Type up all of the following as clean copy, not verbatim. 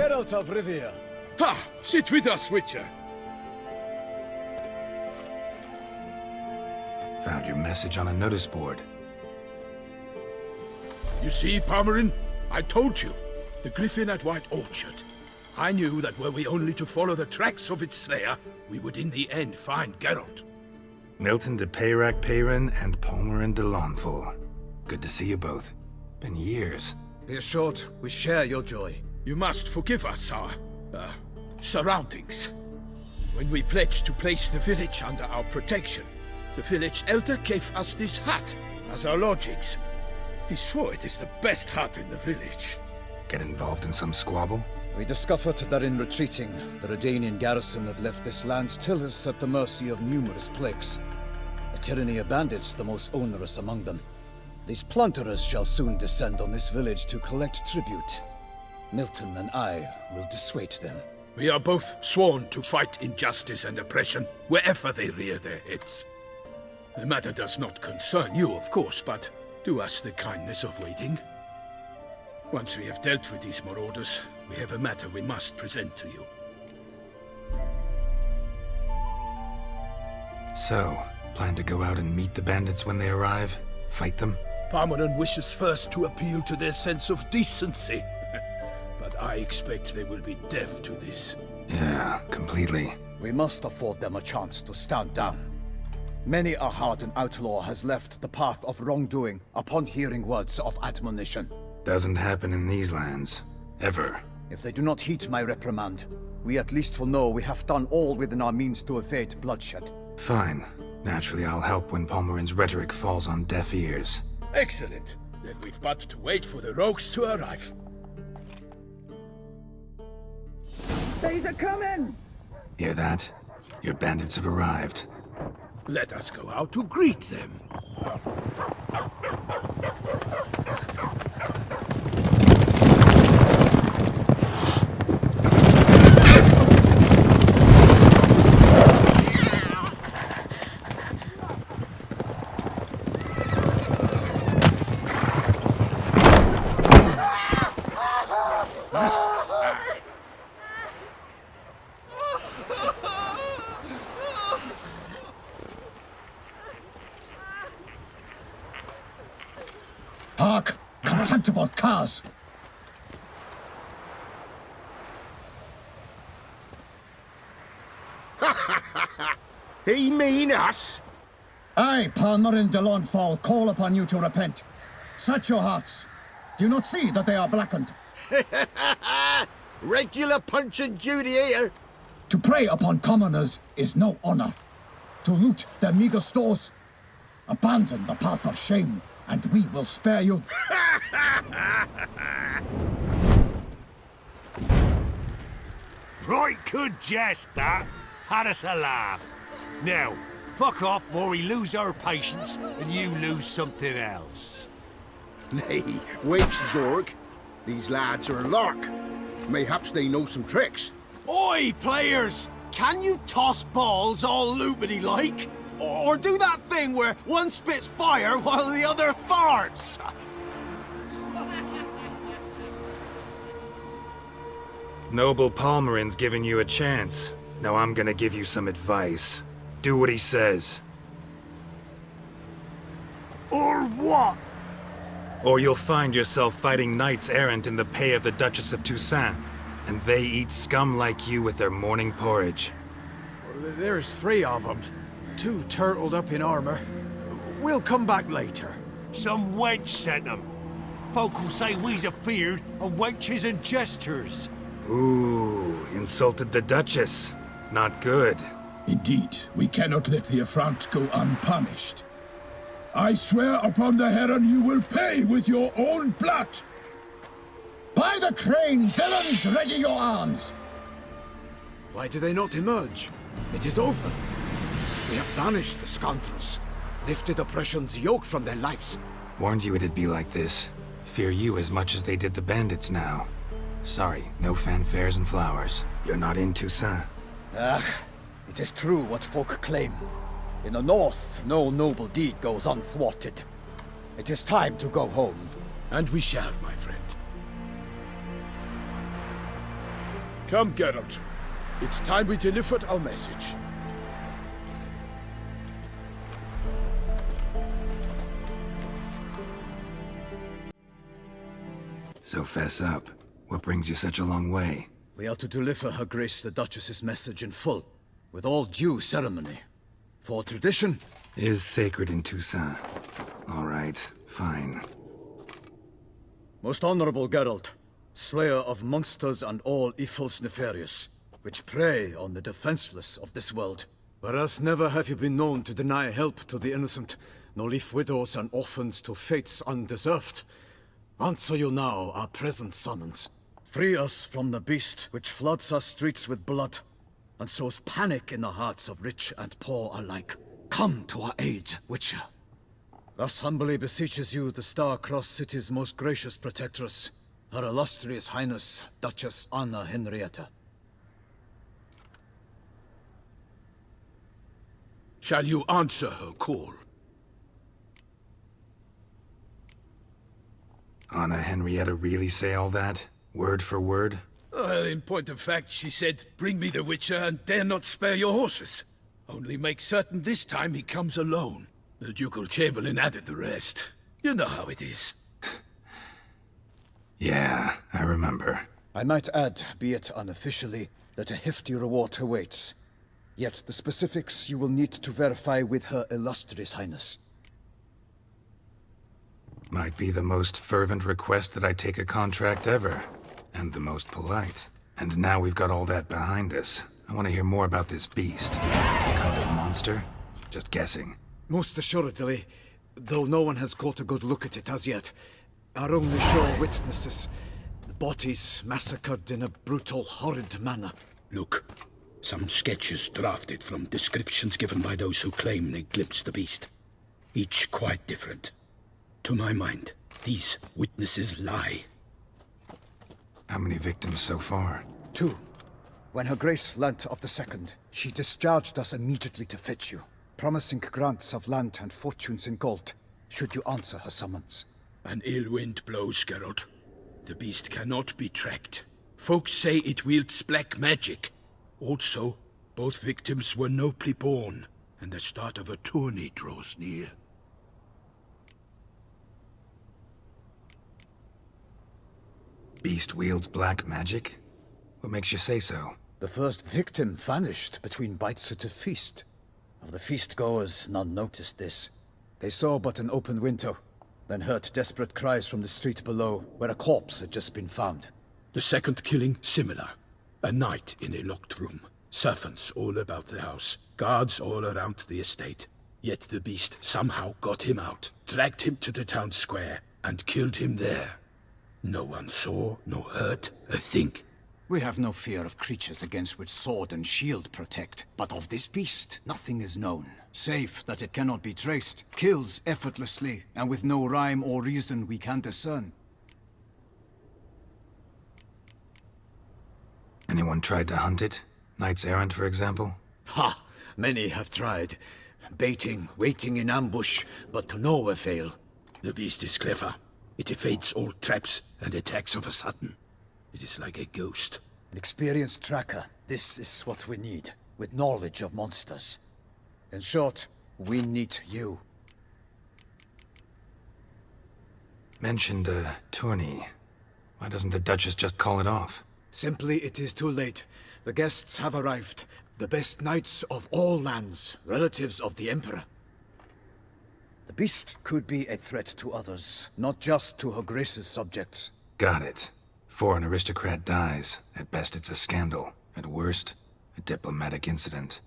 Geralt of Rivia. Ha! Sit with us, Witcher. Found your message on a notice board. You see, Palmerin? I told you. The griffin at White Orchard. I knew that were we only to follow the tracks of its slayer, we would in the end find Geralt. Milton de Peyrac Peyran and Palmerin de Lawnful. Good to see you both. Been years. Be assured, we share your joy. You must forgive us our, surroundings. When we pledged to place the village under our protection, the village elder gave us this hut as our lodgings. He swore it is the best hut in the village. Get involved in some squabble? We discovered that in retreating, the Redanian garrison had left this land's tillers at the mercy of numerous plagues. A tyranny of bandits, the most onerous among them. These plunderers shall soon descend on this village to collect tribute. Milton and I will dissuade them. We are both sworn to fight injustice and oppression wherever they rear their heads. The matter does not concern you, of course, but do us the kindness of waiting. Once we have dealt with these marauders, we have a matter we must present to you. So, plan to go out and meet the bandits when they arrive? Fight them? Palmerin wishes first to appeal to their sense of decency. But I expect they will be deaf to this. Yeah, completely. We must afford them a chance to stand down. Many a hardened outlaw has left the path of wrongdoing upon hearing words of admonition. Doesn't happen in these lands. Ever. If they do not heed my reprimand, we at least will know we have done all within our means to evade bloodshed. Fine. Naturally, I'll help when Palmerin's rhetoric falls on deaf ears. Excellent. Then we've but to wait for the rogues to arrive. They's a coming! Hear that? Your bandits have arrived. Let us go out to greet them. Hark! Contemptible curs! He mean us? I, Palmerin de Lawnfall, call upon you to repent. Set your hearts. Do you not see that they are blackened? Regular Punch and Judy here. To prey upon commoners is no honor. To loot their meager stores, abandon the path of shame, and we will spare you. Right good jest, that. Had us a laugh. Now, fuck off or we lose our patience and you lose something else. Nay, wait, Zorg. These lads are a lark. Mayhaps they know some tricks. Oi, players! Can you toss balls all loopity-like? Or do that thing where one spits fire while the other farts? Noble Palmerin's giving you a chance. Now I'm gonna give you some advice. Do what he says. Or what? Or you'll find yourself fighting knights errant in the pay of the Duchess of Toussaint. And they eat scum like you with their morning porridge. There's 3 of them. 2 turtled up in armor. We'll come back later. Some wench sent them. Folk will say we's afeard of wenches and jesters. Ooh, insulted the Duchess. Not good. Indeed, we cannot let the affront go unpunished. I swear upon the Heron you will pay with your own blood! By the crane, villains, ready your arms! Why do they not emerge? It is over. We have banished the scoundrels, lifted oppression's yoke from their lives. Warned you it'd be like this. Fear you as much as they did the bandits now. Sorry, no fanfares and flowers. You're not in Toussaint. It is true what folk claim. In the north, no noble deed goes unthwarted. It is time to go home. And we shall, my friend. Come, Geralt. It's time we delivered our message. So fess up. What brings you such a long way? We are to deliver Her Grace the Duchess's message in full, with all due ceremony. For tradition Is sacred in Toussaint. All right, fine. Most honorable Geralt, slayer of monsters and all evils nefarious, which prey on the defenseless of this world. Whereas never have you been known to deny help to the innocent, nor leave widows and orphans to fates undeserved. Answer you now our present summons. Free us from the beast which floods our streets with blood, and sows panic in the hearts of rich and poor alike. Come to our aid, Witcher. Thus humbly beseeches you the Star-Crossed City's most gracious protectress, Her Illustrious Highness, Duchess Anna Henrietta. Shall you answer her call? Anna Henrietta really say all that? Word for word? Well, in point of fact, she said, bring me the Witcher and dare not spare your horses. Only make certain this time he comes alone. The Ducal Chamberlain added the rest. You know how it is. Yeah, I remember. I might add, be it unofficially, that a hefty reward awaits. Yet the specifics you will need to verify with Her Illustrious Highness. Might be the most fervent request that I take a contract ever. And the most polite. And now we've got all that behind us. I want to hear more about this beast. Some kind of monster? Just guessing. Most assuredly, though no one has caught a good look at it as yet. Our only sure witnesses. The bodies massacred in a brutal, horrid manner. Look, some sketches drafted from descriptions given by those who claim they glimpsed the beast. Each quite different. To my mind, these witnesses lie. How many victims so far? 2. When Her Grace learnt of the second, she discharged us immediately to fetch you, promising grants of land and fortunes in gold, should you answer her summons. An ill wind blows, Geralt. The beast cannot be tracked. Folks say it wields black magic. Also, both victims were nobly born, and the start of a tourney draws near. Beast wields black magic? What makes you say so? The first victim vanished between bites at a feast. Of the feast-goers, none noticed this. They saw but an open window, then heard desperate cries from the street below, where a corpse had just been found. The second killing, similar. A night in a locked room. Servants all about the house. Guards all around the estate. Yet the beast somehow got him out, dragged him to the town square, and killed him there. No one saw, nor heard a thing. We have no fear of creatures against which sword and shield protect. But of this beast, nothing is known. Save that it cannot be traced, kills effortlessly, and with no rhyme or reason we can discern. Anyone tried to hunt it? Knights errant, for example? Ha! Many have tried. Baiting, waiting in ambush, but to no avail. The beast is clever. It evades all traps and attacks of a sudden. It is like a ghost. An experienced tracker. This is what we need, with knowledge of monsters. In short, we need you. Mentioned a tourney. Why doesn't the Duchess just call it off? Simply, it is too late. The guests have arrived. The best knights of all lands, relatives of the Emperor. The beast could be a threat to others, not just to Her Grace's subjects. Got it. Before an aristocrat dies, at best it's a scandal. At worst, a diplomatic incident.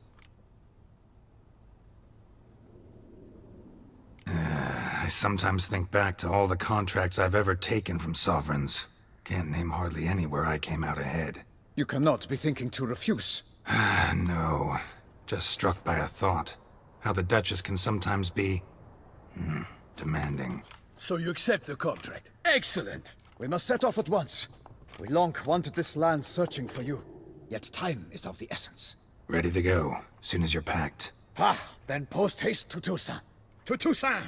I sometimes think back to all the contracts I've ever taken from sovereigns. Can't name hardly any where I came out ahead. You cannot be thinking to refuse. No. Just struck by a thought. How the Duchess can sometimes be... demanding. So you accept the contract. Excellent! We must set off at once. We long wanted this land searching for you. Yet time is of the essence. Ready to go, soon as you're packed. Ha! Then post haste to Toussaint. To Toussaint!